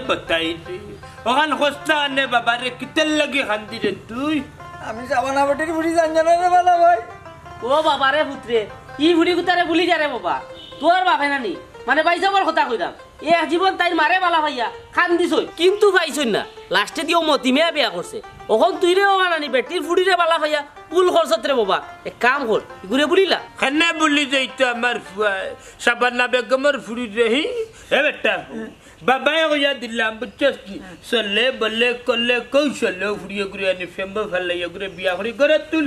बताई रे ওখান খস্তা নে বাবারে কিতেল লাগি খান্দি রে তুই আমি সাবানা বেটির বুড়ি জানজানা রে বালা ভাই ও বাবারে পুত্রে ই বুড়ি গুতারে ভুলি যা রে বাবা তোর বাপে নানি মানে ভাই যাবার কথা কইরাম এ জীবন তাই মারে বালা ভাইয়া খান দিছই কিন্তু পাইছই না লাস্টে দিও মতিমিয়া বিয়া করছে ওখন তুই রে নানি বেটির ফুড়ি রে বালা ভাইয়া পুল খরচত রে বাবা এক কাম কর ঘুরে বুলিলা খানা বলি যাইতো আমার সাবানা বেগমের ফুড়ি রেহি এ বেটা বাবাই কইয়া দিলাম বুঝছস কি চলে বলে কলে কৌশলে ফুড়িয়ে ঘুরে আনি ফেম্বা ফেলাইয়া ঘুরে বিয়া করি করে তুল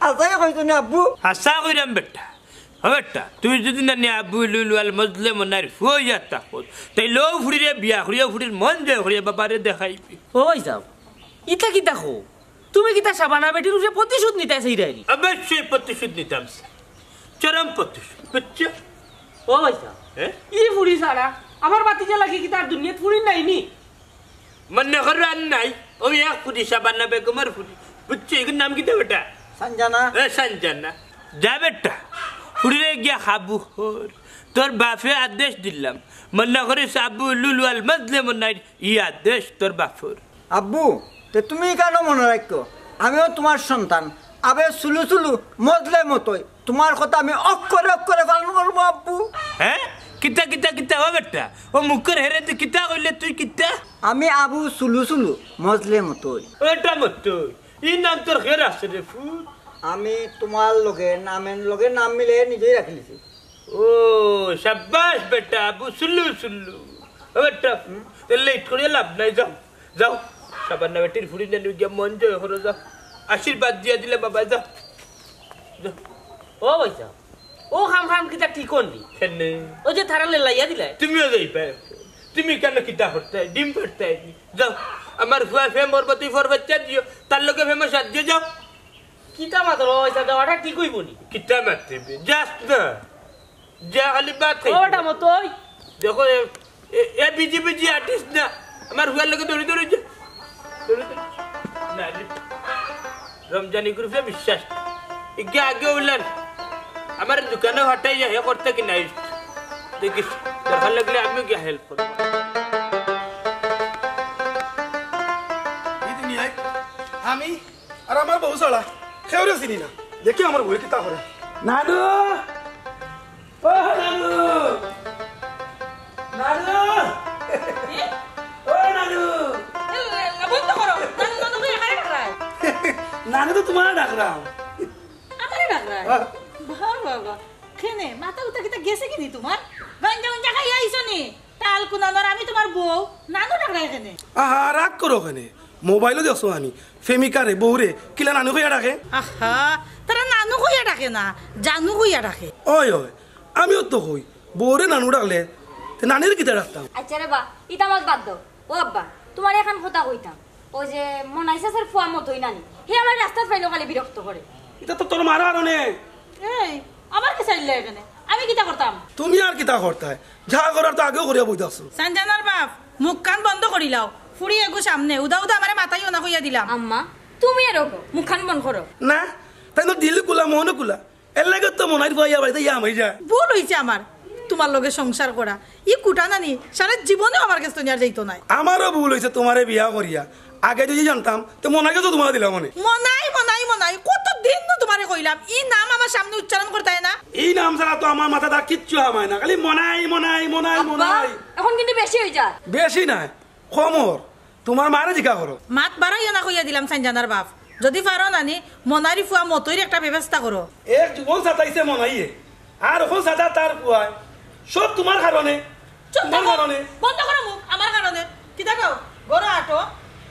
আসাই কইতো না আব্বু হাসা কইরাম বেটা বেটা তুই যদি না নিয়ে আবু লুলুয়াল মজলে মনার ফুয়া তাকত তাই লো ফুড়িরে বিয়া করিয়া ফুড়ির মন যায় করিয়া বাবারে দেখাইবি ওই যাও ইতা কি দেখো তুমি কি তা সাবানা বেটির উপরে প্রতিশোধ নিতে চাইরাইনি অবশ্যই প্রতিশোধ নিতাম চরম প্রতিশোধ বুঝছো ও ভাই যাও ই ফুড়ি সারা আমার বাতিজা লাগে কি তার দুনিয়াত ফুড়ি নাইনি মনে করো আর নাই ওই এক ফুড়ি সাবানা বেগমের ফুড়ি বুঝছো এর নাম কি বেটা সঞ্জনা সঞ্জনা যা বেটা ফুড়িরে গিয়া খাবু তোর বাপে আদেশ দিলাম মনে করিস আবু লুলুয়াল মজলে মনাই ই আদেশ তোর বাপর আব্বু তে তুমি কেন মনে রাখো আমিও তোমার সন্তান আবে সুলু সুলু মজলে মতোই তোমার কথা আমি অক্ষরে অক্ষরে পালন করবো আব্বু হ্যাঁ কিতা কিতা কিতা ও বেটা ও মুখের হেরে তুই কিতা কইলে তুই কিতা আমি আবু সুলু সুলু মজলে মতোই ওটা মতো ই নাম তোর খের আছে রে ফুট আমি তোমার লগে নাম মিলে নিজেই রাখি লিছি ও শাবাশ বেটা আবু সুল্লু সুল্লু ও বেটা লেট করে লাভ নাই যাও যাও সাবান্না বেটির ফুড়ি নিয়ে গিয়ে মন জয় করো যাও আশীর্বাদ দিয়ে দিলে বাবা যাও ও ভাই যাও ও খাম খাম কিতা ঠিক করনি কেনে ও যে থারা লাইয়া দিলে তুমিও যাই পায় তুমি কেন কিতা করতে ডিম ফাটতে যাও আমার ফুয়া ফেমর প্রতি ফর বাচ্চা দিও তার লোকে ফেমাস সাথ দিয়ে যাও কিতা মাত্র ওইটা দেওয়াটা ঠিক হইবনি কিতা মারতে যাস না যা খালি বাত ওটা মতোই দেখো এ বিজি বিজি আর্টিস্ট না আমার হুয়ার লোকে দৌড়ি দৌড়ি যা না রমজানি গ্রুপে বিশ্বাস ইগে আগে উল্লান আমার দোকানে হটাই যা হে করতে কি নাই দেখিস দরকার লাগলে আমিও গিয়ে হেল্প করবো আমি আর আমার বউ ছাড়া খেয়ে চিনি না দেখি আমার বই কিতা করে নানু ও নানু নানু ও নানু বন্ধ করো নানু নানু করে এখানে ডাকরাই নানু তো তোমার ডাকরাম আমারে ডাকরাই বাবা কেনে মাথা উঠা কিতা গেছে কিনি তোমার গঞ্জা গঞ্জা খাই আইছো নি তাল কুনানোর আমি তোমার বউ নানু ডাকরাই কেনে আহা রাগ করো কেনে মোবাইলও দেখছো আনি ফেমিকারে বউরে কিলা নানু কইয়া ডাকে আহা তারা নানু কইয়া ডাকে না জানু কইয়া ডাকে ওই ওই আমিও তো কই বউরে নানু ডাকলে তে নানির কিতা ডাকতাম আচ্ছা রে বা ইটা মাছ বাদ দাও ও আব্বা তোমার এখন কথা কইতাম ও যে মনাইসা স্যার ফুয়া মত হই নানি হে আমার রাস্তা পাইলো খালি বিরক্ত করে এটা তো তোর মারা আরনে এই আমার কি চাইলে এখানে আমি কিটা করতাম তুমি আর কিতা করতাই যা করার তো আগেও করিয়া বইতাছো সঞ্জনার বাপ মুখ কান বন্ধ করিলাও ফুড়ি এগু সামনে উদা উদা আমারে মাথায় না কইয়া দিলাম আম্মা তুমি এরকম মুখখান বন্ধ করো না তাই তো দিল কুলা মনে কুলা এর লাগে তো মনাই ভাইয়া বাড়িতে ইয়া মাই যা ভুল হইছে আমার তোমার লগে সংসার করা ই কুটা নানি সারা জীবনেও আমার কাছে নিয়ে যাইতো নাই আমারও ভুল হয়েছে তোমারে বিয়া করিয়া আগে যদি জানতাম তো মনাকে তো তোমার দিলাম মনে মনাই মনাই মনাই কত দিন তো তোমারে কইলাম ই নাম আমার সামনে উচ্চারণ করতে না এই নাম ছাড়া তো আমার মাথা তার কিচ্ছু হামায় না খালি মনাই মনাই মনাই মনাই এখন কিন্তু বেশি হয়ে যায় বেশি নাই কমর তোমার মারে জিজ্ঞা করো মাত বাড়াইয়া না কইয়া দিলাম সঞ্জনার বাপ যদি পারো নানি মনারি ফুয়া মতইর একটা ব্যবস্থা করো এক জীবন সাতাইছে মনাইয়ে আর ওখান সাদা তার পুয়ায় সব তোমার কারণে তোমার কারণে বন্ধ করো মুখ আমার কারণে কি দেখো গরো আটো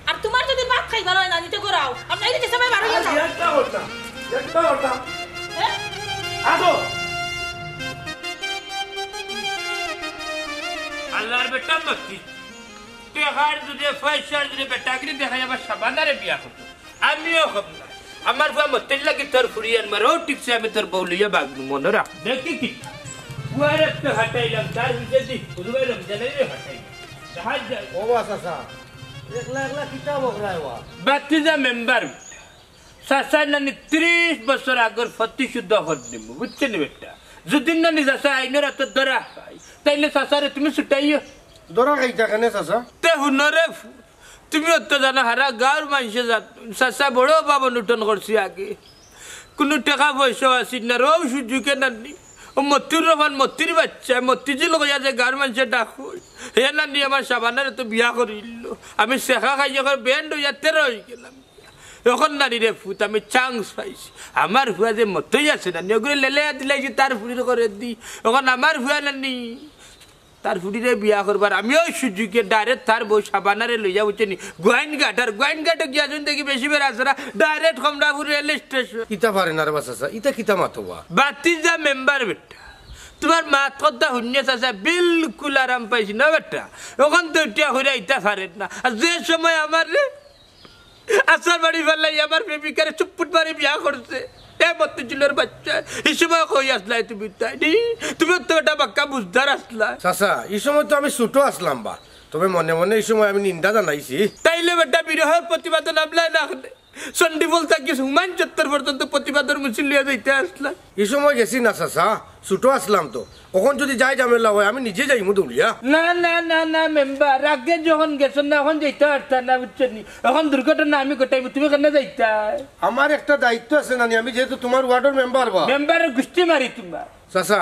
আর তোমার যদি ভাত খাই ভালো হয় না নিতে গরাও আপনি এই যে সবাই বাড়াইয়া যাও একটা করতাম হ্যাঁ আসো আল্লাহর বেটা মতি তুই হার যদি পয়সা যদি বেটাগিরি দেখা যাবে সাবানারে বিয়া করতো আমিও হব না আমার ফুয়া মতের লাগে তোর ফুরিয়ান মারো ঠিকছে আমি তোর বউলিয়া বাগনু মনে রাখ দেখি কি বুয়ারে তো হাঁটাইলাম তার ভিতরে দি পুরুবে রমজানের হাঁটাই সাহায্য যায় ও বাসা একলা একলা কিতা বকরায় ওয়া বাতিজা মেম্বার সাসা নানি 30 বছর আগর প্রতিশুদ্ধ হদ নিব বুঝছেন বেটা যদি নানি সাসা আইনের তো ধরা তাইলে সাসারে তুমি ছুটাইও দরা খাইতা কেনে চাচা তে হুনরে তুমি অত জানা হারা গাঁর মানুষে চাচা বড় বাবা নুটন করছি আগে কোনো টাকা পয়সা আসি না রও সুযোগে নানি ও মতির রহমান মতির বাচ্চা মতি যে লোক যে গাঁর মানুষে ডাকো হে নানি আমার সাবানারে তো বিয়া করিল আমি শেখা খাই যখন ব্যান্ড হইয়া 13 হয়ে গেলাম এখন নারী রে ফুত আমি চান্স পাইছি আমার ভুয়া যে মতই আছে নানি ওগুলো লেলে দিলাইছি তার ফুড়ির করে দি এখন আমার ভুয়া নানি তার ফুড়িরে বিয়া করবার আমিও সুযোগে ডাইরেক্ট তার বউ সাবানারে লইয়া বুঝছেনি গোয়াইন ঘাটে গিয়া দেখি বেশি বের আসে না ডাইরেক্ট কমলাপুর রেল স্টেশন ইতা পারে না রে চাচা ইতা কিতা মাতবা বাতি যা মেম্বার বেটা তোমার মাত কথা শুনিয়ে চাচা বিলকুল আরাম পাইছি না বেটা ওখান তো উঠিয়া হইয়া ইতা পারেন না আর যে সময় আমার রে আসার বাড়ি ফেললাই আমার প্রেমিকারে চুপপুট মারি বিয়া করছে মতিঝিলের বাচ্চা এই সময় কই আসলাই তুমি তাই তুমি তো এটা বাক্কা বুঝদার আসলা চাচা এই সময় তো আমি ছোট আসলাম বা তবে মনে মনে এই সময় আমি নিন্দা জানাইছি তাইলে বেটা বিরহের প্রতিবাদন নামলাই না চন্ডিবল থাকি হুমায়ুন চত্বর পর্যন্ত প্রতিবাদন মিছিল লিয়ে যাইতে আসলা এই সময় গেছি না চাচা ছোট আসলাম তো কখন যদি যাই ঝামেলা হয় আমি নিজে যাই মুদুলিয়া না না না না মেম্বার আগে যখন গেছেন না এখন যাইতে পারতাম না বুঝছেন এখন দুর্ঘটনা আমি ঘটাইব তুমি কেন যাইতা আমার একটা দায়িত্ব আছে নানি আমি যেহেতু তোমার ওয়ার্ডের মেম্বার বা মেম্বারের গোষ্ঠী মারি তোমার চাচা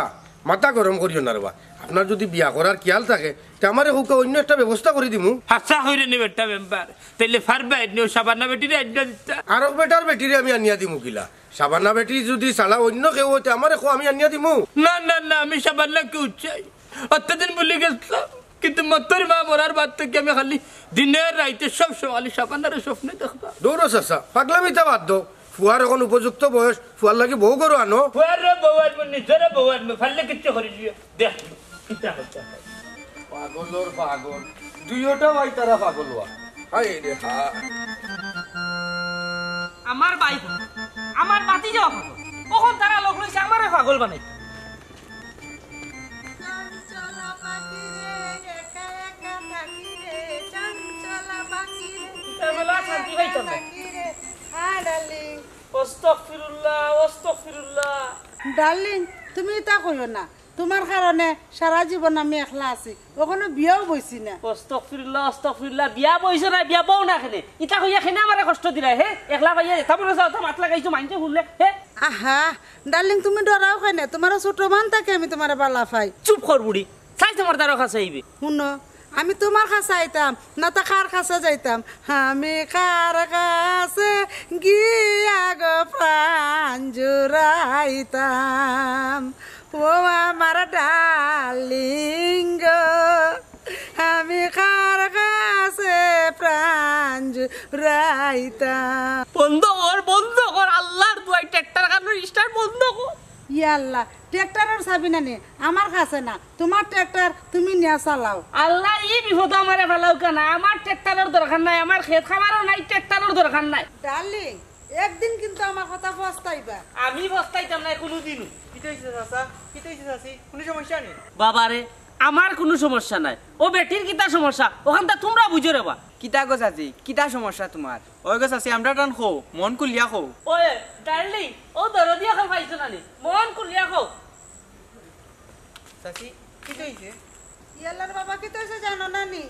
মাথা গরম করিও না রবা আপনার যদি বিয়া করার খেয়াল থাকে তে আমারে হুকে অন্য একটা ব্যবস্থা করে দিমু হাসা হইরে নি বেটা মেম্বার তাইলে ফারবা নিও সাবানা বেটিরে আড্ডা দিতা আর বেটার বেটিরে আমি আনিয়া দিমু কিলা সাবানা বেটি যদি সালা অন্য কেউ হইতে আমারে আমি আনিয়া দিমু না না না আমি সাবানা কেউ চাই অতদিন বলে গেছিলাম কিন্তু মতর মা মরার বাদ থেকে আমি খালি দিনের রাইতে সব সময় সাবানারে স্বপ্নে দেখবা দৌড়ো চাচা পাগলামিতা বাদ দো ফুয়ার এখন উপযুক্ত বয়স ফুয়ার লাগে বউ করো আনো ফুয়ার বউ আনবো নিজের বউ আনবো ফাললে কিচ্ছু করি দিও দেখ কিচ্ছা করতে পাগলর পাগল দুইটা ভাই তারা পাগল হওয়া হাই রে হা আমার বাইক আমার বাতি যাওয়া পাগল কখন তারা লোক লইছে আমারে পাগল বানাই শান্তি পাইতাম না ডার্লিং তুমি তা কইও না তোমার কারণে সারা জীবন আমি একলা আছি ওখানে বিয়াও বইছি না আস্তাগফিরুল্লাহ বিয়া বইছো না বিয়া বউ না খেলে ইটা কইয়া খেনে আমারে কষ্ট দিলা হে একলা পাইয়া তারপরে যাও তো মাত লাগাইছো মাইনতে শুনলে হে আহা ডার্লিং তুমি ডরাও কেন তোমার ছোট মান থাকে আমি তোমার বালা পাই চুপ কর বুড়ি চাই তোমার দ্বারা কাছে আইবে শুনো আমি তোমার কাছে আইতাম না তো কার কাছে যাইতাম আমি কার কাছে গিয়া গো প্রাণ জুড়াইতাম ও আমার ডার্লিং গো আমি কার কাছে প্রাণ জুড়াইতাম বন্ধ কর আল্লাহর দুয়াই ট্রাক্টর কানোর স্টার্ট বন্ধ কর ইয়াল্লা ট্রাক্টরের চাবি না নে আমার কাছে না তোমার ট্রাক্টর তুমি নিয়ে চালাও আল্লাহ এই বিপদ আমারে ফেলাও কেন আমার ট্রাক্টরের দরকার নাই আমার ক্ষেত খামারও নাই ট্রাক্টরের দরকার নাই ডার্লিং একদিন কিন্তু আমার কথা পস্তাইবা আমি বস্তাইতাম না কোনোদিনও কি হইছে চাচা কি হইছে চাচি কোনো সমস্যা নেই বাবারে আমার কোনো সমস্যা নাই ও বেটির কিতা সমস্যা ওখানটা তোমরা বুঝো রে বা কিতা গো চাচি কিতা সমস্যা তোমার ওই গো চাচি আমরা টান খো মন কুলিয়া খো ওয়ে ডার্লিং ও দরদিয়া খাল পাইছো না নি মন কুলিয়া খো চাচি কি হইছে ইয়াল্লার বাবা কি তৈছে জানো না নি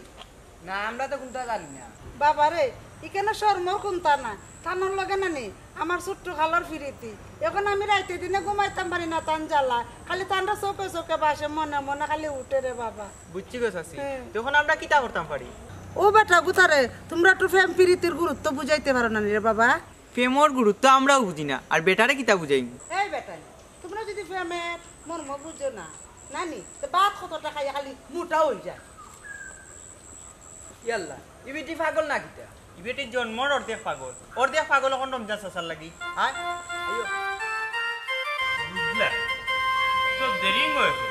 না আমরা তো কোনটা জানি না বাবা রে এখানে শর্ম কোনটা না টানোর লগে না নি আমার ছোট্ট খালার ফিরিতি এখন আমি রাইতে দিনে ঘুমাইতাম পারি না টান জ্বালা খালি টানটা চোখে চোখে বাসে মনে মনে খালি উঠে রে বাবা বুঝছি গো চাচি তখন আমরা কিতা করতাম পারি ও বেটা গুতারে তোমরা একটু প্রেম প্রীতির গুরুত্ব বুঝাইতে পারো না রে বাবা প্রেমর গুরুত্ব আমরাও বুঝি না আর বেটারে কিতা বুঝাই এই বেটা তোমরা যদি প্রেমের মর্ম বুঝো না নানি তো বাদ কতটা খাই খালি মোটা হয়ে যায় ইয়াল্লা ইবেটি পাগল না কিতা ইবেটির জন্মর অর্ধেক পাগল এখন রমজান চাচার লাগি হ্যাঁ বুঝলা তো দেরি হয়েছে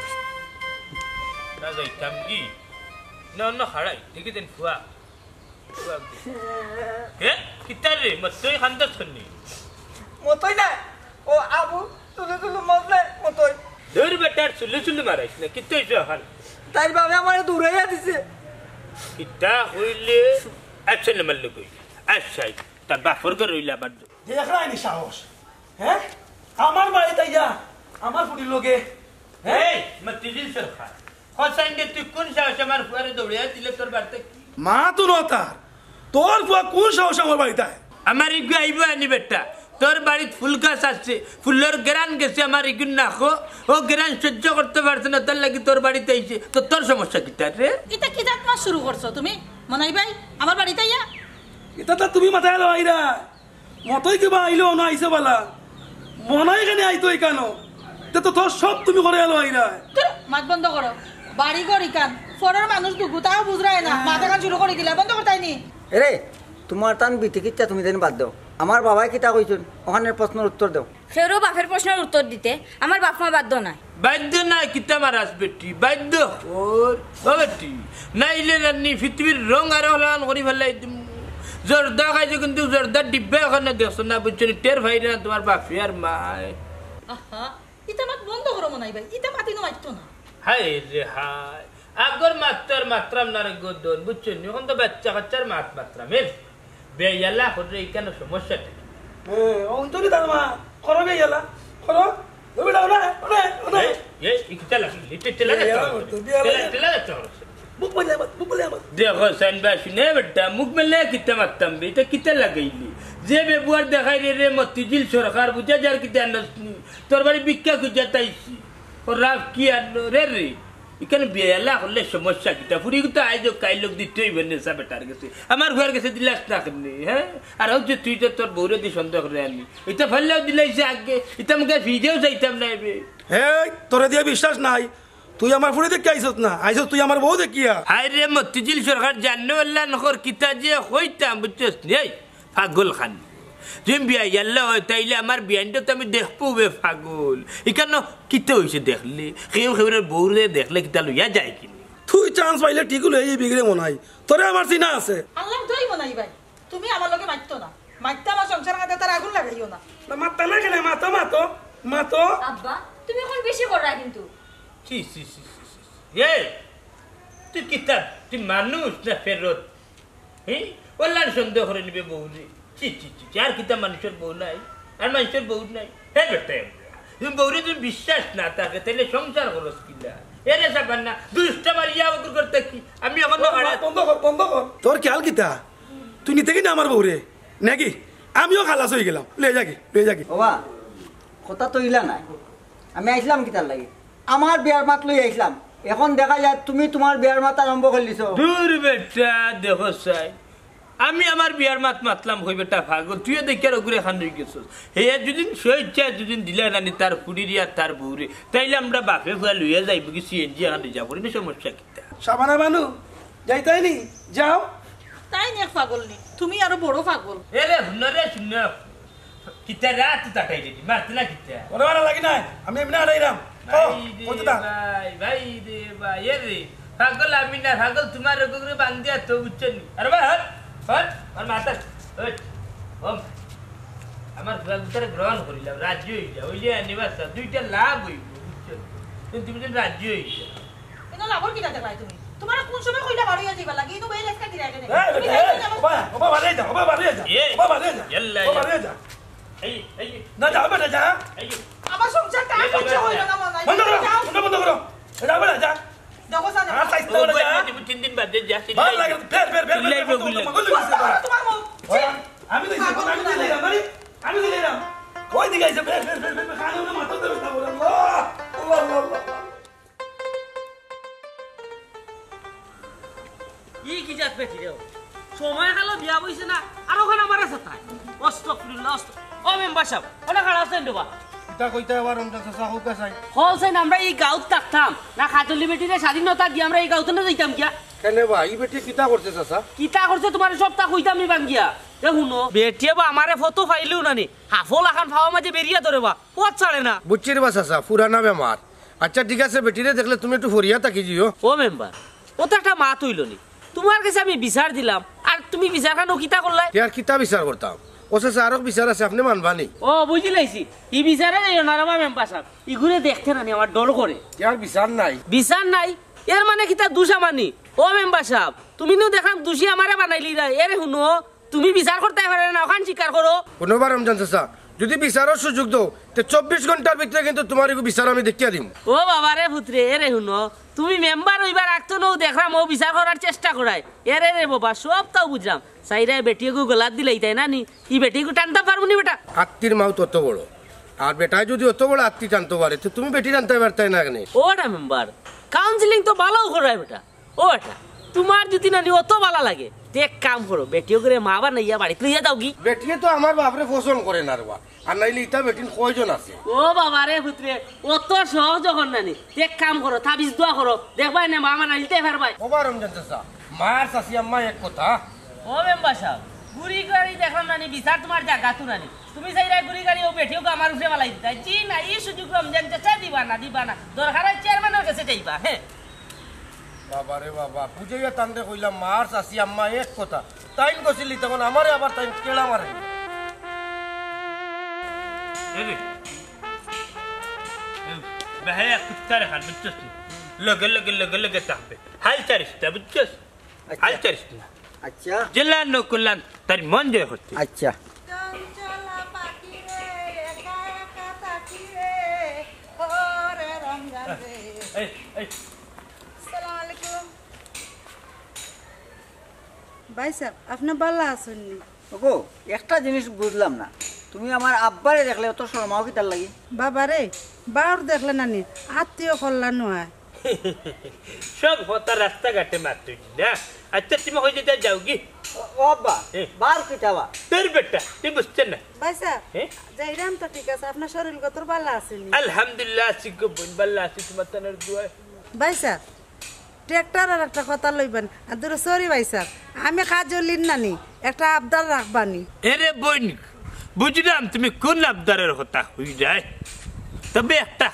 না যাইতাম কি না অন্য হারাই দেখি দেন ফুয়া হে কিতার রে মতই খান্দা ছন্নি মতই না ও আবু তুলে তুলে মজলে মতই ধর বেটার চুল্লু মারাইছ না কিতা হইছে হাল তাই বাবে আমার দূরাইয়া দিছে কিতা হইলে আচ্ছা না মারলে কই আচ্ছা তার বাপর করে রইলা আবার দেখাই নি সাহস হ্যাঁ আমার বাড়িতে যা আমার ফুটির লোকে এই মতিজিল সরকার হোসেন দে তুই কোন সাহস আমার ফুয়ারে দৌড়িয়ে দিলে তোর বাড়িতে মা তো নতার তোর ফুয়া কোন সাহস আমার বাড়িতে আয়? আমার ইগু আইব আনি বেটা তোর বাড়িত ফুল গাছ আছে ফুলের গ্রান গেছে আমার ইগুন নাখো ও গ্রান সহ্য করতে পারছে না তার লাগি তোর বাড়িতে আইছে তো তোর সমস্যা কি তার রে এটা কি জাত মাছ শুরু করছো তুমি মনাই ভাই আমার বাড়িতে ইয়া এটা তো তুমি মাথায় এলো আইরা মতই কিবা আইলো না আইসে বলা মনাই এখানে আইতো কেন তো তোর সব তুমি করে এলো আইরা মাছ বন্ধ করো বাড়ি করি কান ফরের মানুষ দুগু তাও বুঝরায় না মাথা কান শুরু করে দিলে বন্ধ করতাই নি এরে তোমার টান বিটিকিচ্ছা তুমি যেন বাদ দাও আমার বাবাই কিতা কইছেন ওখানে প্রশ্নের উত্তর দাও সেরও বাপের প্রশ্নের উত্তর দিতে আমার বাপ মা বাধ্য নাই বাধ্য নাই কিতা মারাস বেটি বাধ্য ওর ও বেটি নাইলে রান্নি পৃথিবীর রং আর হলান করি ফেলাই জর্দা খাইছে কিন্তু জর্দা ডিব্বা ওখানে দেখছো না বুঝছো টের ভাই না তোমার বাপি আর মায় আহা ইটা মাছ বন্ধ করো মনাই ভাই ইটা মাতি মারতো না হাই রে হাই আগর মাত্রাম না রে গোদন বুঝছো এখন তো বাচ্চা কাচ্চার মাত্রাম এর বেয়ালা হরে এখানে সমস্যাটা অন্তরি তার মা করো গে গেলা করো তুমি দাও না ওরে ইকটা লাগি লিটে লাগা তো বুক বলে আমার দেখো সাইনবা শুনে বেটা মুখ মেলে কিতা মারতাম বে এটা কিতা লাগাইলি যে ব্যবহার দেখাই রে মতিঝিল সরকার বুঝা যার কিতা নসনি তোর বাড়ি ভিক্ষা খুঁজা তাইছি ও রাব কি আনলো রে এখানে বেয়ালা হলে সমস্যা কিতা ফুরি তো আইজ কাই লোক দিতেই বনে সা বেটার গেছে আমার ঘর গেছে দিলাস না করনি হ্যাঁ আর হচ্ছে তুই তো তোর বউরে দি সন্দেহ করে আনি এটা ফেললেও দিলাইছে আগে এটা মুখে ভিজেও যাইতাম না এবে এই তোরে দিয়ে বিশ্বাস নাই তুই আমার ফুড়ে দেখে আইছত না আইছত তুই আমার বউ দেখিয়া হাই রে মতিঝিল সরকার জানো আল্লাহ নকর কিতা যে হইতাম বুঝছস নেই পাগল খান তুমি বিয়া ইয়াল্লা হয় তাইলে আমার বিয়ানটা তো আমি দেখবো বে পাগল এখানে কিতা হয়েছে দেখলে খেয়ে বউরে দেখলে কিতা লইয়া যায় কিনি তুই চান্স পাইলে ঠিক হলো এই বিগড়ে মনে হয় তোরে আমার চিনা আছে আল্লাহ দই মনাই ভাই তুমি আমার লগে মারতো না মারতে আমার সংসার কাটে তার আগুন লাগাইও না মাত্তা না কেন মাতো আব্বা তুমি এখন বেশি কররা কিন্তু সি তুই কিতা তুই মানুষ না ফেরত হ্যাঁ ওল্লার সন্দেহ করে নিবে বউরে চি আর কিতা মানুষের বউ নাই আর মানুষের বউ নাই হ্যাঁ বেটা তুমি বউরে তুমি বিশ্বাস না থাকে তাহলে সংসার খরচ কিনা এরে সাবান না দুষ্টা মারিয়া ওগুর করতে কি আমি এখন বন্ধ কর তোর খেয়াল কিতা তুই নিতে কিনা আমার বউরে নাকি আমিও খালাস হয়ে গেলাম লয়ে যাকি বাবা কথা তো ইলা নাই আমি আইছিলাম কিতার লাগি আমার বিয়ার মাত লই আইছিলাম এখন দেখা যায় তুমি তোমার বিয়ার মাত আরম্ভ করলিছ দূর বেটা দেখো চাই আমি আমার বিয়ার মাতলাম হই বেটা পাগল তুইও দেখে ওগুলো খান রয়ে গেছিস হে দুদিন সইচ্ছা দুদিন দিলে নানি তার ফুড়িরি আর তার বউরে তাইলে আমরা বাপে ফুয়া লইয়া যাইব কি সিএনজি এখন যাব না সমস্যা কিতা সাবানা বানু যাইতাই নি যাও তাই নি এক পাগল নি তুমি আরো বড় পাগল এরে হুনরে শুন কিতা রাত তাটাই দিদি মারতে না কিতা ওরে বানা লাগি নাই আমি এমনি আড়াইরাম ভাই রে ভাই এরে পাগল আমি না পাগল তোমার ওগুলো বান্ধিয়া তো বুঝছেন আরে ভাই হট আর মাতা আমার ভিতরে গ্রহণ করিলাম রাজ্য হয়ে যা ওই যে নিবাস দুইটা লাভ হইব বুঝছেন তুমি যেন রাজ্য হয়ে যা এটা লাভর কিনা দেখাই তুমি তোমার কোন সময় কইলা বাড়ি যাইবা লাগি তো বেল একটা দিরা কেন বাবা বাড়ি যা ইয়াল্লা এই না যাও বেটা যা আমার সংসার তা করছে হইল না মনাই বন্ধ করো যা বেটা যা দেখো সানা আর সাইজ তো যা তুমি 3 দিন বাদে যাচ্ছি ভালো লাগে ফের তোমার মুখ আমি দিলাম কই দিকে আইছে ফের খানা না মাথা ধরে তা বল আল্লাহ ই কি জাত পেটি রে সময় কালো বিয়া বইছে না আর ওখানে আমার আছে তাই আস্তাগফিরুল্লাহ ও মেম্বার সাহেব ওনা খাড়া আছেন দবা এটা কইতে আবার রমজান চাচা হুকা চাই হলছেন আমরা এই গাঁত থাকতাম না খাতুলি বেটিরে স্বাধীনতা দিয়ে আমরা এই গাঁতে না যাইতাম কিয়া কেন ভাই এই বেটি কিতা করছে চাচা কিতা করছে তোমার সপ্তাহ কইতাম নি বাঙ্গিয়া এ শুনো বেটিয়ে বা আমারে ফটো ফাইলেও নানি হাফল আখান ফাওয়া মাঝে বেরিয়া ধরে বা পথ ছাড়ে না বুঝছি রে বা চাচা পুরানা বেমার আচ্ছা ঠিক আছে বেটিরে দেখলে তুমি একটু ফরিয়া থাকি জিও ও মেম্বার ও তো একটা মাত হইল নি তোমার কাছে আমি বিচার দিলাম আর তুমি বিচার খানো কিতা করলাই আর কিতা বিচার করতাম ও চাচা আরো বিচার আছে আপনি মানবানি ও বুঝি লাইছি ই বিচারে যাইও না রে মেম্বার সাহেব ইগুরে দেখতে নানি আমার ডর করে আর বিচার নাই বিচার নাই এর মানে কিতা দুষা মানি ও মেম্বার সাহেব তুমি নো দেখলাম দোষী আমারে বানাইলি না এরে শুনো তুমি বিচার করতে পারে না ওখান স্বীকার করো কোনোবার রমজান চাচা যদি বিচারের সুযোগ দাও তো 24 ঘন্টার ভিতরে কিন্তু তোমার বিচার আমি দেখিয়ে দিম। ও বাবা রে পুত্রে এরে শুনো তুমি মেম্বার হইবার আগতো নও দেখলাম ও বিচার করার চেষ্টা করায় এরে রে বাবা সব তাও বুঝলাম সাইরায় বেটিয়াকে গলাত দিলাই তাই না নি ই বেটিকে টানতে পারবো নি বেটা আত্মীর মাউত অত বড় আর বেটায় যদি অত বড় আত্মী টানতে পারে তো তুমি বেটি টানতে পারতাই না কেন? ওটা মেম্বার কাউন্সিলিং তো ভালো করায় বেটা ও বেটা তোমার যদি না অত ভালো লাগে এক কাম করো বেটিও করে মা বানাইয়া বাড়িতে লইয়া দাও কি বেটিয়ে তো আমার বাপরে পছন্দ করে না রে আর নাইলে ইটা বেটিন কয়জন আছে? ও বাবা রে পুত্রে অত সহজ যখন নানি এক কাম করো তাবিজ দোয়া করো দেখবাই না মা বানাইতে পারবাই। বাবা রমজান চাচা মার চাচি আম্মা এক কথা। ও মেম্বার সাহেব গুড়ি গাড়ি দেখলাম নানি বিচার তোমার জায়গা তো নানি তুমি চাইলে গুড়ি গাড়ি ও বেটিও আমার উপরে বালাই দিতে জি না এই সুযোগ রমজান চাচা দিবা না দরকার হয় চেয়ারম্যানের কাছে যাইবা। হ্যাঁ বাবা রে বাবা বুঝাইয়া টানতে কইলাম মার চাচি আম্মা এক কথা তাইন গছিলি তখন আমারে আবার তাইন কেলা মারে بهاي كتار خان بتشوف لقى تحبه هاي ترشته بتشوف هاي ترشته আচ্ছা جلانو كلان ترى من جاي خدتي আচ্ছা চঞ্চলা পাখি রে একা একা থাকি রে ওরে রমজান রে আসসালামু আলাইকুম ভাই সাহেব আপনি ভালো আছেন নি? ওগো একটা জিনিস বুঝলাম না তুমি আমার আব্বারে দেখলে অত শর্মাও কি তার লাগি? বাবা রে বাউর দেখলে নানি আত্মীয় কল্যাণ হয় সব হতা রাস্তা ঘাটে মারতুই না আচ্ছা তুমি হয়ে যেতে যাওগি ও আব্বা বার কিটাবা তোর বেটা তুই বুঝছ না ভাই সাহেব হ্যাঁ? যাইরাম তো ঠিক আছে আপনার শরীর কত ভালো আছে নি? আলহামদুলিল্লাহ সিগো বল বাল্লা আসি তোমার তনের দুয়া ভাই সাহেব ট্র্যাক্টর আর একটা কথা লইবেন আর দূরে সরি ভাই সাহেব আমি কাজ লিন নানি একটা আবদার রাখবানি এরে বোন বুঝলাম তুমি কোন আবদারের কথা হই যায় তবে একটা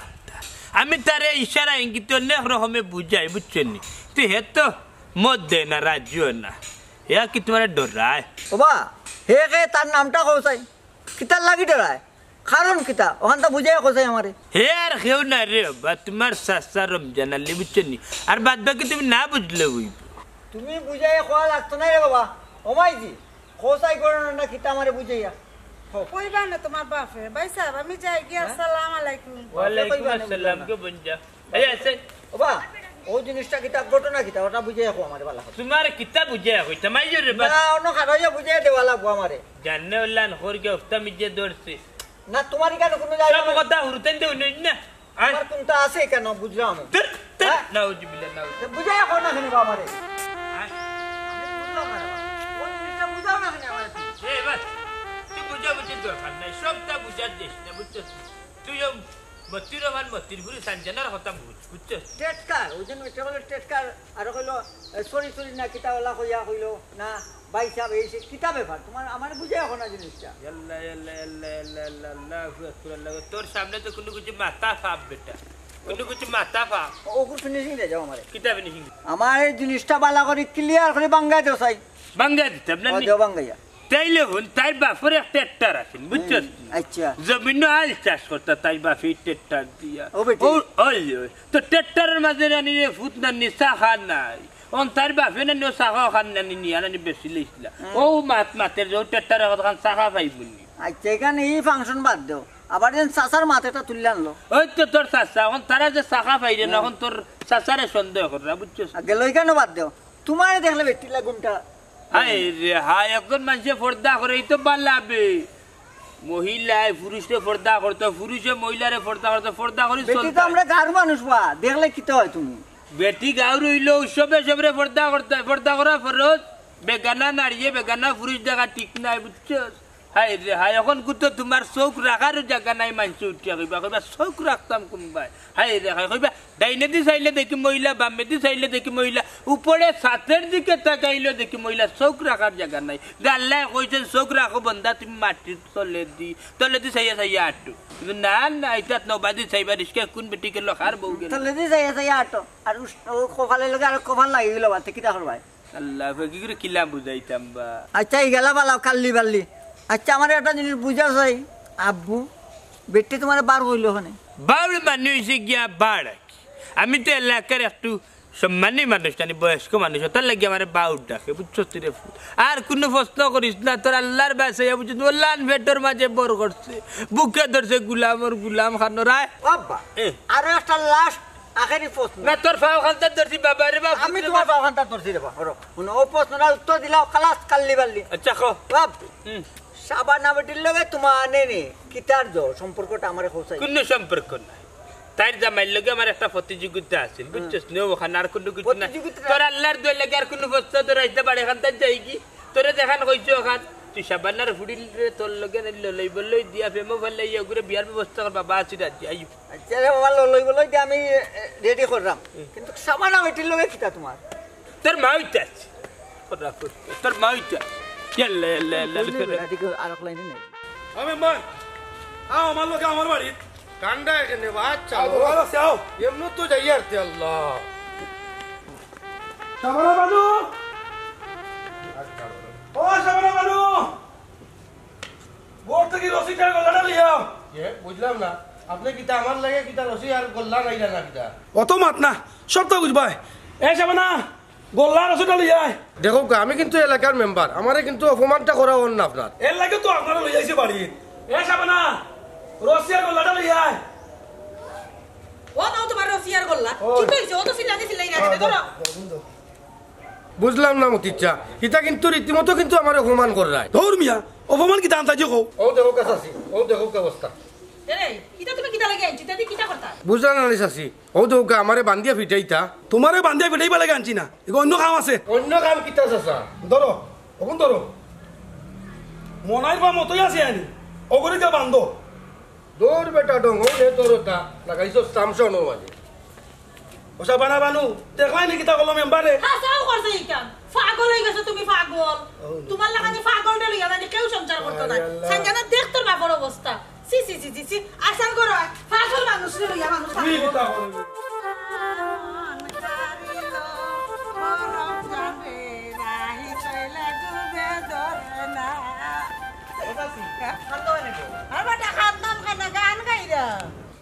আমি তারে ইশারা ইঙ্গিত অনেক রকমে বুঝাই বুঝছেন নি তুই হে তো মত দে না রাজ্য না হে কি তোমার ডরায় ওবা হে কে তার নামটা কৌসাই কিতার লাগি ডরায় কারণ কিতা ওখানটা বুঝাই কৌসাই আমারে হে আর কেউ না রে বা তোমার সাসা রমজান আলী বুঝছেন নি আর বাদ বাকি তুমি না বুঝলে হইব তুমি বুঝাই কোয়া লাগতো না রে বাবা ওমাইজি কৌসাই করো না কিতা আমারে বুঝাইয়া কইবা না তোমার বাপে ভাই সাহেব আমি যাই গিয়া আসসালামু আলাইকুম ওয়ালাইকুম আসসালাম কে বঞ্জা এই আছে ওবা ও জিনিসটা কিতা ঘটনা কিতা ওটা বুঝাই কো আমারে ভালো তোমার কিতাব বুঝে হই তোমাই রে বা না অন্য খারাইয়া বুঝাই দেওয়া লাগবো আমারে জাননে উল্লান হর কে উফতা মিজে দৌড়ছে না তোমারই কেন কোনো জায়গা সব কথা হুরতেন দেউ না আমার কোনটা আছে কেন বুঝলাম নাউজুবিল্লাহ নাউজ বুঝাই কো না কেন আমারে বুঝলাম না কোন জিনিসটা বুঝাও না কেন আমারে এ বাস তুই বুঝা বুঝি দরকার নাই সবটা বুঝার দেশ না বুঝছস তুই মতির রহমান মতির ঘুরে সানজানার কথা বুঝছস টেটকার ওই জন্য এটা বলে টেটকার আর কইলো সরি সরি না কিতাবলা কইয়া কইলো না ভাই সাহেব এই কিতা ব্যাপার তোমার আমার বুঝাই এখন না জিনিসটা আল্লাহ আল্লাহ আল্লাহ আল্লাহ আল্লাহ আল্লাহু আকবার আল্লাহ তোর সামনে তো কোনো কিছু মাথা ফাপ বেটা কোনো কিছু মাথা ফাপ ও কুছ ফিনিশিং দে যাও আমারে কিতাবে নিহি আমার এই জিনিসটা বালা করে ক্লিয়ার করে বাঙ্গাই দাও চাই বাঙ্গা দিতাম না ও দেও বাঙ্গাইয়া তাইলে হন তাই বাপরে একটা ট্রাক্টর আছে বুঝছস আচ্ছা জমিন আল চাষ করতে তাই বাপি ট্রাক্টর দিয়া ও বেটি। ওই তো ট্রাক্টরের মাঝে রানি রে ফুট না নিসা খান নাই অন তার বাপে না নিও সাখা খান না নি আনি বেশি লইছিলা ও মাতের যে ট্রাক্টরের কথা খান সাখা পাইবনি আচ্ছা এখানে এই ফাংশন বাদ দাও আবার যেন চাচার মাথাটা তুললে আনলো ওই তো তোর চাচা এখন তারা যে সাখা পাইরে না এখন তোর চাচারে সন্দেহ করা বুঝছস আগে লই কেন বাদ দাও তোমারে দেখলে বেটি লাগুনটা হাই রে হাই একজন মানুষে পর্দা করে এই তো বাল্লাবে মহিলায় পুরুষে পর্দা করতো পুরুষে মহিলারে পর্দা করতো পর্দা করি বেটি তো আমরা গার মানুষ বা দেখলে কিতে হয় তুমি বেটি গাঁও রইল উৎসবে সবরে পর্দা করতে পর্দা করা ফরজ বেগানা নাড়িয়ে বেগানা পুরুষ দেখা ঠিক নাই বুঝছস হাই রে হাই এখন কুতো তোমার চৌক রাখার জায়গা নাই মানুষ উঠিয়া কইবা কইবা চৌক রাখতাম কোনবাই হাই রে হাই কইবা ডাইনে দি চাইলে দেখি মহিলা বামে দি চাইলে দেখি মহিলা উপরে ছাতের দিকে তাকাইলে দেখি মহিলা চৌক রাখার জায়গা নাই আল্লাহ কইছেন চৌক রাখো বন্ধা তুমি মাটির তলে দি চাইয়া চাইয়া আটু কিন্তু না না এটা নবাদি চাইবা রিস্কে কোন বেটিকে লখার বউ গেল তাহলে দি যাই যাই আটো আর ও কপালে লগে আর কপাল লাগি গেল বাতে কিটা করবাই আল্লাহ কি করে কিলা বুঝাইতাম বা আচ্ছা এই গেলা বালা কাল্লি বাল্লি আচ্ছা আমার একটা জিনিস বুঝা চাই আব্বু বেটি তোমার বার হইল ওখানে বাউল মানে হয়েছে গিয়া বাড় আমি তো এলাকার একটু সম্মানী মানুষ জানি বয়স্ক মানুষ তার লাগে আমার বাউট ডাকে বুঝছো তুই রে আর কোনো প্রশ্ন করিস না তোর আল্লাহর বাসে বুঝছো ওলান ভেটর মাঝে বড় করছে বুকে ধরছে গুলামর গুলাম খানো রায় আব্বা আরো একটা লাস্ট আখেরি প্রশ্ন না তোর ফাও খানটা ধরছি বাবা রে বাবা আমি তোমার বাবানটা ধরছি রে বাবা ও প্রশ্নটা উত্তর দিলাও খালাস কাল্লি বাল্লি আচ্ছা কো বাপ সাবানা বেটির লগে তোমার আনে নে কিতার জো সম্পর্কটা আমারে হোসাই কোনো সম্পর্ক নাই তাই জামাইর লগে আমার একটা প্রতিযোগিতা আছে বুঝছস নে ওখানে আর কোনো কিছু না তোর আল্লাহর দোয়া লাগে আর কোনো প্রশ্ন তোর আইতে পারে এখান তাই যাই কি তোরে দেখান কইছো ওখান তুই সাবানার ফুডিল রে তোর লগে লই বলই দিয়া ফেমো ভালে ইয়া করে বিয়ার ব্যবস্থা কর বাবা আছে রাজি আইও আচ্ছা রে বাবা লই বলই দি আমি রেডি করলাম কিন্তু সাবানা বেটির লগে কিতা তোমার তোর মা হইতে আছে তোর মা হইতে ইয়াল্লা ইয়াল্লা ইয়াল্লা ঠিক আর এক লাইনে নেই আমি মা আমার লোকে আমার বাড়ি ঠান্ডা এখানে বাচ্চা ভালো চাও এমনি তো যাই আর তে আল্লাহ সাবানা বানু ও সাবানা বানু বোর থেকে রসিটা গলাটা লিয়াও বুঝলাম না আপনি কিতা আমার লাগে কিতা রসি আর গোল্লা নাইলা না কিতা অত মাত না সব তো বুঝবাই এই সাবানা গোল্লা রসিটা লিয়াই দেখো আমি কিন্তু এলাকার মেম্বার আমারে কিন্তু অপমানটা করা হন না আপনার এর লাগে তো আপনারা লই আইছে বাড়ি এই সাবানা রসিয়া গলাটা লিয়াই ও নাও তোমার রসিয়ার গল্লা কি কইছো ও তো সিলানি সিলাই রাখে ধরো বুঝলাম না মতিচ্ছা ইটা কিন্তু রীতিমতো কিন্তু আমার অপমান করে রায় ধর মিয়া অপমান কি দান তাজি কও ও দেখো কাছে ও দেখো অবস্থা এই কিটা তুমি কিটা লাগি আইছি তাদি কিটা করতা বুঝলাম না চাষি ও দেখো আমারে বান্ধিয়া ফিটাইতা তোমারে বান্ধিয়া পিটাইবা লাগে আনছি না এগো অন্য কাম আছে অন্য কাম কিতা চাষা ধরো ওখান ধরো মনাইর বা মতই আছে আনি ওগরে কে বান্ধো দৌড় বেটা ডং ও নে তোরটা লাগাইছো সামসন ও মাঝে ও সাবানা বানু দেখলাই নি কিতা কলম এমবারে হাসাও করছে ইকান পাগল হই গেছো তুমি পাগল তোমার লাগানি পাগল ডলি জানি কেউ সংসার করতে না সঞ্জানা দেখ তোর বাবার অবস্থা সি সি সি সি আসান করো পাগল মানুষ রে ইয়া মানুষ তুই কিতা করবি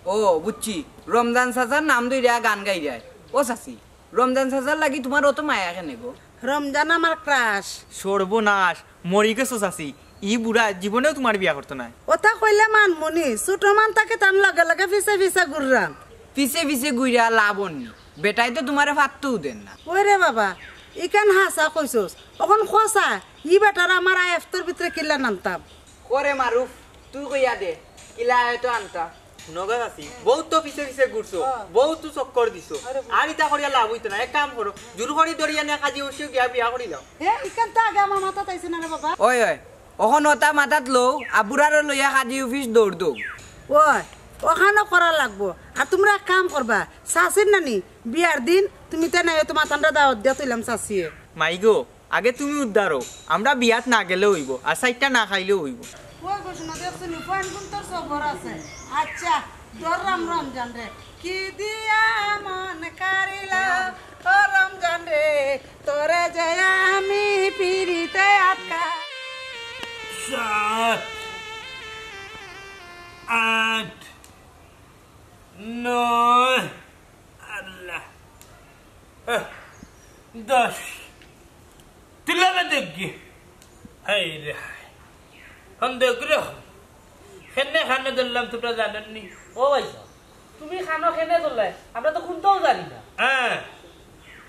ও বুঝছি রমজান সাজার নাম দইরা গান গাই যায় ও চাচি রমজান সাজার লাগি তোমার অত মায়া কেন গো রমজান আমার ক্রাশ সর্বনাশ মরি গেছো চাচি ই বুড়া জীবনেও তোমার বিয়া করতো না ওটা কইলে মানমুনি ছোট মান তাকে তার লগে লগে পিছে পিছে ঘুররাম পিছে পিছে গুইরা লাভ নি বেটাই তো তোমারে ফাটতেও দেন না ওই রে বাবা ইকান হাসা কইছস এখন খসা ই বেটার আমার আয়ফতর ভিতরে কিল্লা নামতাম ওরে মারুফ তুই কইয়া দে কিলা হয়তো আনতা নগা চাচি বহুত তো পিছে পিছে ঘুরছো বহুত তো চক্কর দিছো আর ইটা করিয়া লাভ হইতো না এক কাম করো জোর করি দরিয়া নিয়ে কাজি উঠছি গিয়া বিয়া করি লাও হে ইকান তা আগে আমার মাথা তাইছে না রে বাবা ওই ওই অখন ওটা মাথাত লও আবুরার লইয়া কাজি অফিস দৌড় দৌ ওই ওখানে করা লাগবো আর তোমরা এক কাম করবা শাশির নানি বিয়ার দিন তুমি তো নাই তোমার ঠান্ডা দাওয়াত দিয়া তুইলাম শাশিয়ে মাইগো আগে তুমি উদ্ধারো আমরা বিয়াত না গেলেও হইব আর সাইডটা না খাইলেও হইব ওই ঘোষণা দেখছিনি পয়েন্ট গুণ তোর সবর আছে আচ্ছা ধরলাম রমজান রে কি দিয়া মন কারিলা ও রমজান রে তোরে যে আমি পিরিতে আটকা 7 8 9 আল্লাহ 10 তিলাবে দেখি হাই রে হন দেখ রে খেনে খানে দিলাম তোমরা জানেননি ও ভাইসা তুমি খানো খেনে চলে আমরা তো কোনটাও জানি না হ্যাঁ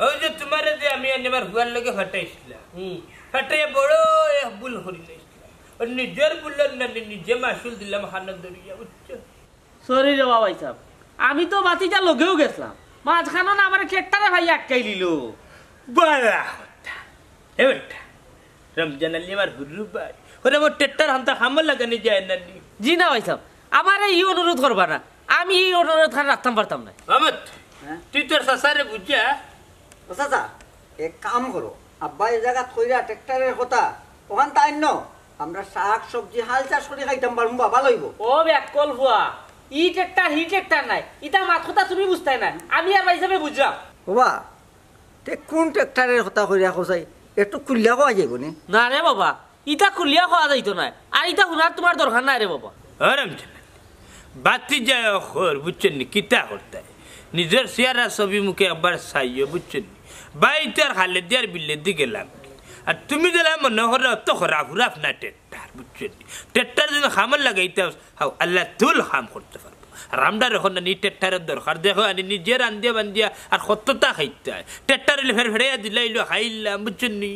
ওই যে তোমার যে আমি আমার হুয়ার লগে ফাটাইছিলাম ফাটাইয়া বড় এক ভুল করিলাম আর নিজের ভুলের না নিজে মাসুল দিলাম খানা দরিয়া বুঝছো সরি রে বাবা সাহেব আমি তো বাতিটা লগেও গেছিলাম মাঝখানো না আমার কেকটারে ভাই আটকাই দিল বাড়া কথা হে বেটা রমজান আলী আমার হুরু ভাই ওরে আমার টেট্টার হান্তা হামল লাগানি যায় না জি না ভাই সাহেব আমার এই অনুরোধ করবা না আমি এই অনুরোধ খান রাখতাম পারতাম না আমত তুই তোর সাসারে বুঝা ও চাচা এক কাম করো আব্বা এই জায়গা থইরা ট্রেক্টরের কথা ওখান তাই ন আমরা শাক সবজি হাল চাষ করে খাইতাম পারবো বাবা লইব ও ব্যাকল ভুয়া ই ট্রেক্টর হি ট্রেক্টর নাই ইটা মাত কথা তুমি বুঝতাই না আমি আর ভাই সাহেব বুঝলাম বাবা তে কোন ট্রেক্টরের কথা কইরা কইছাই একটু খুললা কওয়া যাইব নি না রে বাবা ইটা খুলিয়া খাওয়া যাইতো না আর ইটা শুনার তোমার দরকার নাই রে বাবা রমজান বাতি যায় খোর বুঝছেন নি কিতা করতে নিজের চেহারা ছবি মুখে একবার চাইও বুঝছেন বাড়িতে আর খালে দিয়ার বিলের দিকে লাগবে আর তুমি দিলে মনে করে অত খরাপ হুরাপ না টেট্টার বুঝছেন টেট্টার যদি খামার লাগাইতে হাও আল্লাহ তুল খাম করতে পারবো আর আমরা এখন নি টেট্টারের দরকার দেখো আনি নিজে রান্দিয়া বান্দিয়া আর কতটা খাইতে হয় টেট্টারে ফের ফেড়ে দিলাইলো খাইলাম বুঝছেন নি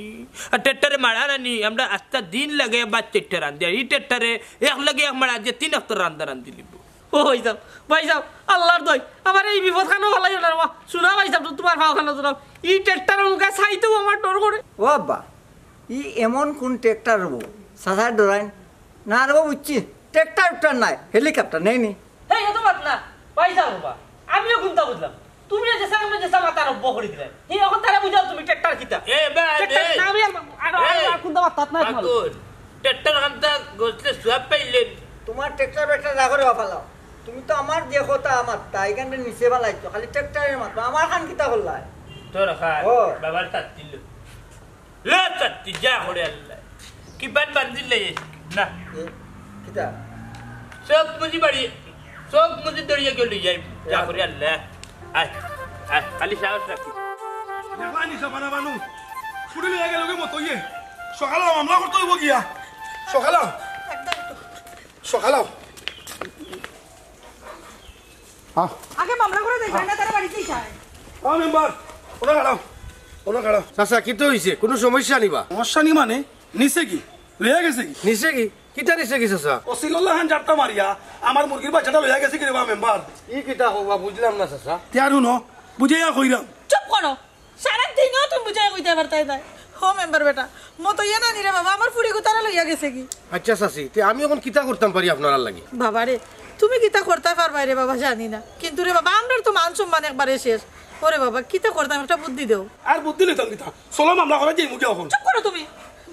আর টেট্টারে মারা রানি আমরা আস্তা দিন লাগে বা টেট্টার রান্দিয়া এই টেট্টারে এক লাগে এক মারা যে 3 অক্টর রান্দা রান্ধি লিব ও হইতাম ভাই সাহেব আল্লাহর দই আমার এই বিপদ খানো ভালো না রে শুনা ভাই সাহেব তোমার ভাও খানো শোনাও এই ট্রেক্টরের মুখে চাইতেও আমার ডর করে ও আব্বা ই এমন কোন ট্রেক্টর রবো সাদা ডরাইন না রবো বুঝছি ট্রেক্টর নাই হেলিকপ্টার নেই নি হেই এত বাত না ভাই সাহেব বাবা আমিও কোনটা বুঝলাম তুমি যে সামনে যে সামা তার অব্য করে দিলে এই এখন তারা বুঝাও তুমি ট্রেক্টর কিতা এ বা না আমি আর কোনটা বাত না ট্রেক্টর খানটা গোছলে সব পাইলেন তোমার ট্রেক্টর বেক্টর না করে বাপালাও তুমি তো আমার যে কথা আমার তাই কারণে নিচে বালাইছো খালি ট্রেক্টরের মাত্র আমার খান কিতা করলাই তোর খান ও। বাবার তাত্তিল লে তাত্তি যা করে আল্লাহ কি বান্দিলে না কিতা সব মুজি বাড়ি সব মুজি দড়িয়ে গেল যাই যা করে আল্লাহ আয় আয় খালি সাহস রাখি দেখলানি সবানা বানু ছুটি লইয়া গেল গে মতো ইয়ে সকালে মামলা করতে হইব গিয়া সকালে আগে মামলা করে দেখবেন না তারা বাড়িতেই যায় মেম্বার ওনা খাড়াও চাচা কি তো হইছে কোনো সমস্যা নিবা সমস্যা নি মানে নিচে কি লইয়া গেছে কি নিছে কি কিটা নিছে কি চাচা অসিল্লাহ হান জাটটা মারিয়া আমার মুরগির বাচ্চাটা লইয়া গেছে কি রে বা মেম্বার ই কিটা হবা বুঝলাম না চাচাতিয়ারু ন বুঝাইয়া কইরাম চুপ করো সারা দিনও তুমি বুঝাই কইতে পারতাই না হো মেম্বার বেটা মতো ইয়ে না নিরে বাবা আমার ফুড়ি গুতারা লইয়া গেছে কি আচ্ছা চাচি তে আমি এখন কিটা করতাম পারি আপনার লাগি বাবা রে তুমি কিতা করতে পারবা রে বাবা জানি না কিন্তু রে বাবা আমরা তো মান সম্মান একবারে শেষ ওরে বাবা কিতা করতাম একটা বুদ্ধি দেও আর বুদ্ধি লইতাম কিতা চলো মামলা করে যাই মুখে এখন চুপ করো তুমি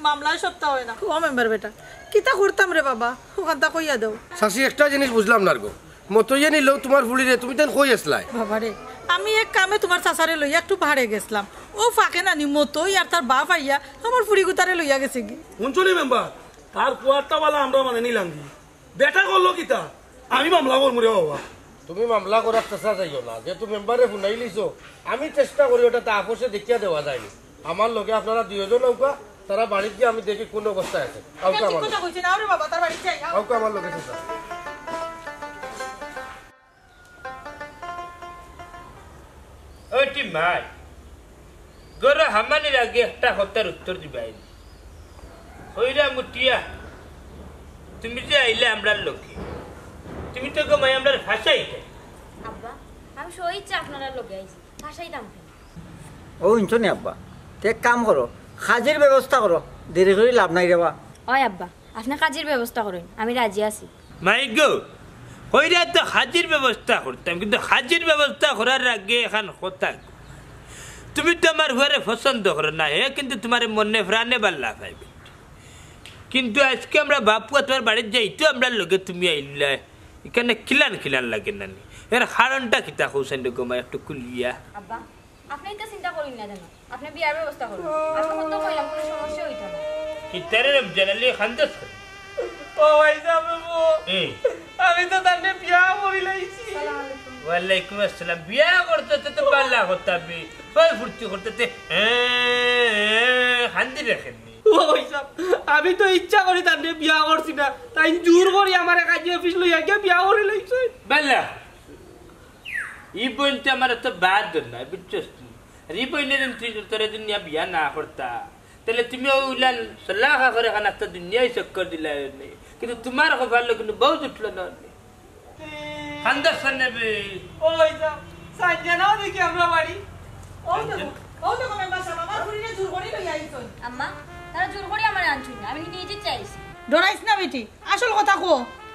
মামলায় সপ্তাহ হয় না ও মেম্বার বেটা কিতা করতাম রে বাবা ওখানটা কইয়া দেও চাচি একটা জিনিস বুঝলাম না গো মতো ইয়ে নিলেও তোমার ফুলিরে তুমি তেন কই আসলাই বাবা রে আমি এক কামে তোমার চাচারে লইয়া একটু ভাড়ে গেছিলাম ও ফাঁকে নানি মতোই আর তার বাপ আইয়া আমার ফুড়ি গুতারে লইয়া গেছে কি শুনছনি মেম্বার তার কুয়ারটা বালা আমরা মানে নিলাম কি বেটা করলো কিতা আমি মামলা করবো রে বাবা তুমি মামলা করার চেষ্টা যাইও না যেহেতু মেম্বারে শুনাই লিছো আমি চেষ্টা করি ওটা তা আপোষে দেখিয়া দেওয়া যায়নি আমার লগে আপনারা দুইজন নৌকা তারা বাড়িতে গিয়ে আমি দেখি কোন অবস্থায় আছে কাউকে আমার কথা কইছি না রে বাবা তার বাড়ি যাই কাউকে আমার লগে চেষ্টা ওটি মাই গরে হামানির আগে একটা হত্যার উত্তর দিবাই হইরা মুটিয়া তুমি যে আইলে আমরার লোকে তুমি তো গমাই আমরার ভাষাই আব্বা আমি সই ইচ্ছা আপনারা লগে আইছি ভাষাই দাম ও ইনছনি আব্বা তে এক কাম করো হাজির ব্যবস্থা করো দেরি করে লাভ নাই রেবা ওই আব্বা আপনি কাজের ব্যবস্থা করেন আমি রাজি আছি মাই গো হইরা তো হাজির ব্যবস্থা করতাম কিন্তু হাজির ব্যবস্থা করার আগে এখন কথা তুমি তো আমার ঘরে পছন্দ করো না হে কিন্তু তোমার মনে প্রাণে বাল্লা পাইবে কিন্তু আজকে আমরা বাপু তোমার বাড়ির যাইতো আমরা লগে তুমি আইলা এখানে খিলান লাগে না এর কারণটা কিতা কৌশান গমা একটু কুলিয়া আব্বা আপনি তো চিন্তা করেন না জানো আপনি বিয়ার ব্যবস্থা করুন আপনি তো কইলাম কোনো সমস্যা হইতো না কিতারে জানালি খানদাস ও ভাই সাহেব আমি তো তার বিয়া করি লাইছি ওয়ালাইকুম আসসালাম বিয়া করতে তো বাল্লা হতাবি ওই ফুর্তি করতে হান্দি রাখেননি ওই সব আমি তো ইচ্ছা করি তার বিয়া করছি না তাই জোর করি আমার কাজে অফিস লইয়া গিয়ে বিয়া করে লাইছে বাল্লা ই বইনতে আমার তো বাদ না বুঝছস তুই ই বইনের তুই তোর দুনিয়া বিয়া না করতা তাহলে তুমি ওইলান সলাহ করে খান একটা দুনিয়ায় চক্কর দিলা কিন্তু তোমার খবর কিন্তু বহুত উঠলো না খানদাস নেবে ওই সব সাজ্জানাও দেখি আমরা বাড়ি ও দেখো মেম্বার সাহেব আমার ফুড়িনে জোর করে লইয়া আইছো আম্মা তারা জোর করে আমার আনছুন না আমি নিজে চাইছি ডরাইছ না বেটি আসল কথা কো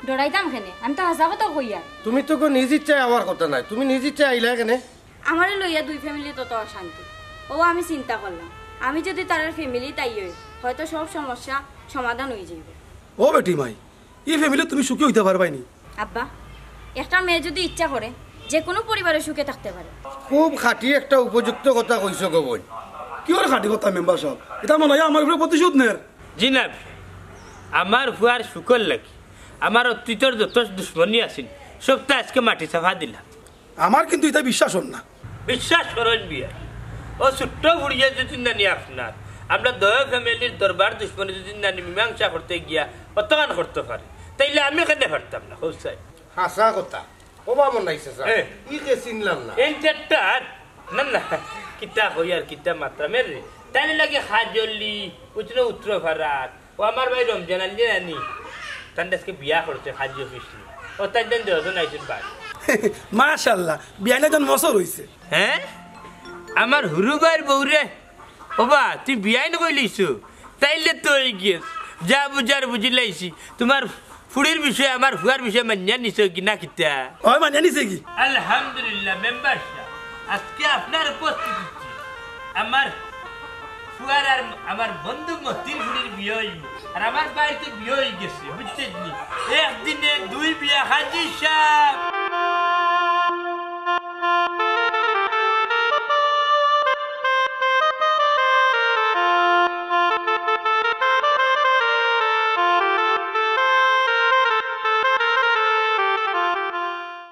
ডরাইতাম কেনে আমি তো হাসা কথা কইয়া তুমি তো নিজ ইচ্ছায় আমার কথা নাই তুমি নিজ ইচ্ছায় আইলা কেনে আমারে লইয়া দুই ফ্যামিলি তত অশান্তি ও আমি চিন্তা করলাম আমি যদি তার ফ্যামিলি তাই হয়তো সব সমস্যা সমাধান হয়ে যাবে ও বেটি মাই এই ফ্যামিলি তুমি সুখী হইতে পারবাইনি আব্বা একটা মেয়ে যদি ইচ্ছা করে যে কোনো পরিবারে সুখে থাকতে পারে খুব খাঁটি একটা উপযুক্ত কথা কইছো গো বোন কি ওর খাটি কথা মেম্বার সাহেব এটা মনে হয় আমার উপরে প্রতিশোধ নের জি না আমার ফুয়ার শুকর লাগি আমার অতীতর যত দুশ্মনী আছিল সবটা আজকে মাটি চাফা দিলাম আমার কিন্তু এটা বিশ্বাস হন না। বিশ্বাস করেন বিয়া ও ছোট্ট বুড়িয়া যদি নানি আপনার আমরা দয়া ফ্যামিলির দরবার দুশ্মনে যদি নানি মীমাংসা করতে গিয়া অতগান করতে পারে তাইলে আমি এখানে পারতাম না হোসাই হাসা কথা ওবা মনাইছে স্যার ই কে চিনলাম না এই চারটার না না কিতা কই আর কিতা মাত্রা মেরে তাই লাগে হাজলি উত্তর উত্তর ভারত ও আমার ভাই রমজান আলী নানি তার দেশকে বিয়া করতে হাজি অফিস ও তাই দেন দেওয়া আইসেন বাড়ি মাশাআল্লাহ বিয়ানে জন বছর হইছে। হ্যাঁ আমার হুরু ভাইয়ের বউরে ওবা তুই বিয়াই না কইলিছু তাইলে তো এই গিয়ে যা বুঝার বুঝি লাইছি তোমার ফুড়ির বিষয়ে আমার ফুয়ার বিষয়ে মানিয়া নিছ কি না কিতা ওই মানিয়া নিছে কি আলহামদুলিল্লাহ মেম্বার সাহেব আজকে আপনার উপস্থিতি আমার ফুয়ার আর আমার বন্ধু মতির ফুড়ির বিয়ে হইব আর আমার বাড়িতে বিয়ে হয়ে গেছে বুঝছেন একদিনে 2 বিয়া হাজি সাহেব